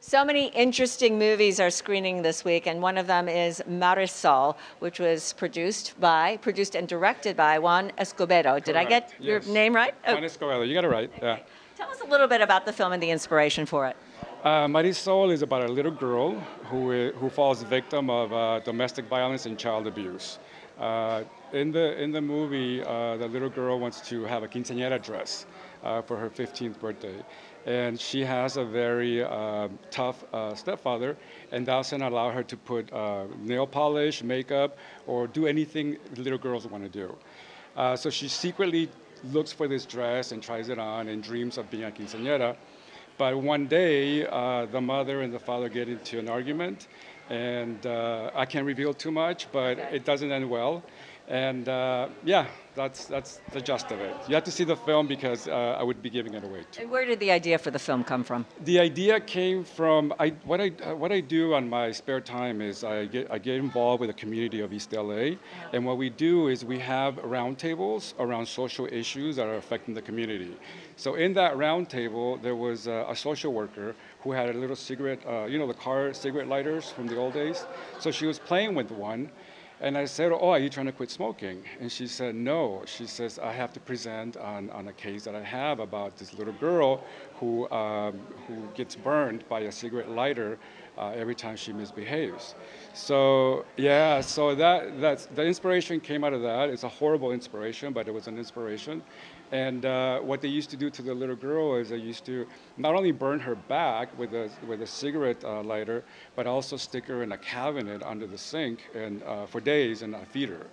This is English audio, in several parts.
So many interesting movies are screening this week, and one of them is Marisol, which was produced and directed by Juan Escobedo. Did I get your name right? Juan Escobedo, you got it right. Yeah. Tell us a little bit about the film and the inspiration for it. Marisol is about a little girl who falls victim of domestic violence and child abuse. In the movie, the little girl wants to have a quinceañera dress for her 15th birthday, and she has a very tough stepfather, and doesn't allow her to put nail polish, makeup, or do anything little girls want to do. So she secretly looks for this dress and tries it on and dreams of being a quinceañera. But one day, the mother and the father get into an argument, and I can't reveal too much, but it doesn't end well. And yeah, that's the gist of it. You have to see the film because I would be giving it away too. And where did the idea for the film come from? The idea came from what I do on my spare time is I get involved with the community of East LA, and what we do is we have roundtables around social issues that are affecting the community. So in that roundtable, there was a social worker who had a little cigarette, the car cigarette lighters from the old days. So she was playing with one. And I said, "Oh, are you trying to quit smoking?" And she said, "No." She says, "I have to present on a case that I have about this little girl who gets burned by a cigarette lighter every time she misbehaves." So yeah, so that's the inspiration came out of that. It's a horrible inspiration, but it was an inspiration. And what they used to do to the little girl is they used to not only burn her back with a cigarette lighter, but also stick her in a cabinet under the sink and for days and feed her.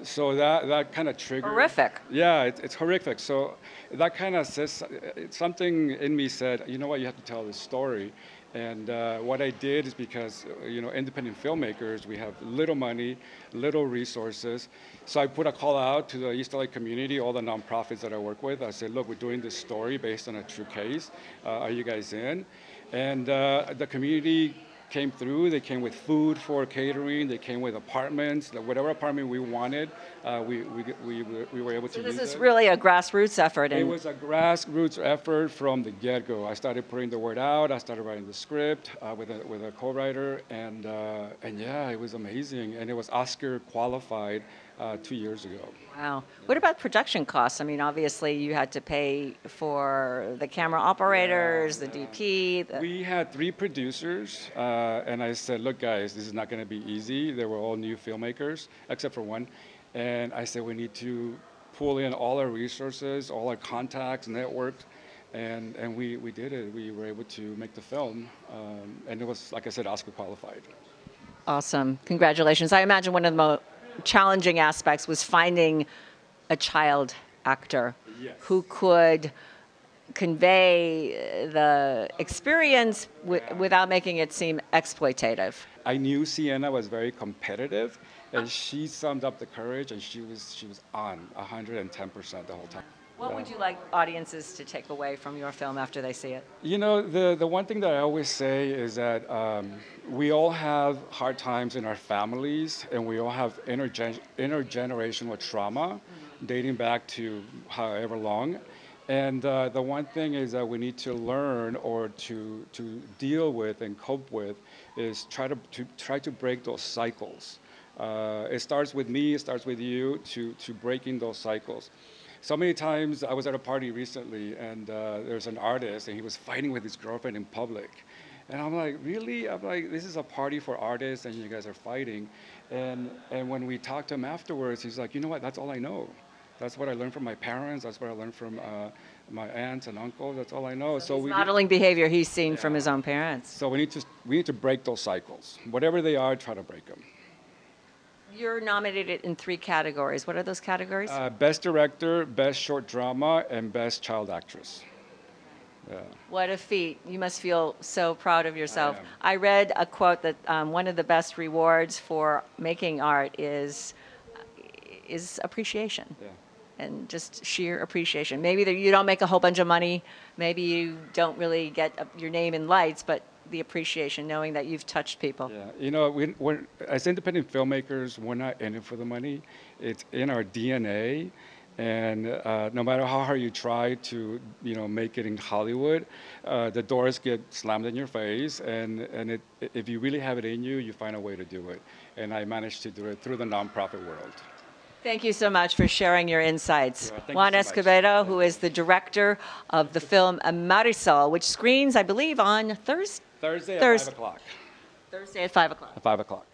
So that kind of triggered. Horrific. Yeah, it's horrific. So that kind of says something in me said, you know what, you have to tell this story. And what I did is because, independent filmmakers, we have little money, little resources. So I put a call out to the East LA community, all the nonprofits that I work with. I said, look, we're doing this story based on a true case. Are you guys in? And the community came through. They came with food for catering. They came with apartments. Whatever apartment we wanted, we were able to use it. So this is really a grassroots effort. It was a grassroots effort from the get-go. I started putting the word out. I started writing the script with a co-writer, and yeah, it was amazing. And it was Oscar qualified 2 years ago. Wow. What about production costs? I mean, obviously you had to pay for the camera operators, the DP. We had 3 producers, and I said, look, guys, this is not going to be easy. They were all new filmmakers, except for one. And I said, we need to pull in all our resources, all our contacts, networks, and we did it. We were able to make the film, and it was, like I said, Oscar qualified. Awesome. Congratulations. I imagine one of the most challenging aspects was finding a child actor who could convey the experience without making it seem exploitative. I knew Sienna was very competitive, and she summed up the courage, and she was on 110% the whole time. What would you like audiences to take away from your film after they see it? You know, the one thing that I always say is that we all have hard times in our families, and we all have intergenerational trauma dating back to however long. And the one thing is that we need to learn or to deal with and cope with is try to break those cycles. It starts with me, it starts with you, to breaking those cycles. So many times, I was at a party recently, and there's an artist, and he was fighting with his girlfriend in public. And I'm like, really? I'm like, this is a party for artists, and you guys are fighting. And when we talked to him afterwards, he's like, you know what, that's all I know. That's what I learned from my parents, that's what I learned from my aunts and uncles, that's all I know. So he's modeling behavior he's seen from his own parents. So we need to break those cycles. Whatever they are, try to break them. You're nominated in 3 categories. What are those categories? Best Director, Best Short Drama, and Best Child Actress. Yeah. What a feat. You must feel so proud of yourself. I read a quote that one of the best rewards for making art is appreciation. Yeah. And just sheer appreciation. Maybe you don't make a whole bunch of money. Maybe you don't really get your name in lights, but the appreciation, knowing that you've touched people. Yeah, you know, as independent filmmakers, we're not in it for the money. It's in our DNA, And no matter how hard you try to, make it in Hollywood, the doors get slammed in your face. And if you really have it in you, you find a way to do it. And I managed to do it through the nonprofit world. Thank you so much for sharing your insights. Yeah, thank Juan you so much. Escobedo, who is the director of the film Marisol, which screens, I believe, on Thursday. Thursday at 5 o'clock. Thursday at 5 o'clock. At 5 o'clock.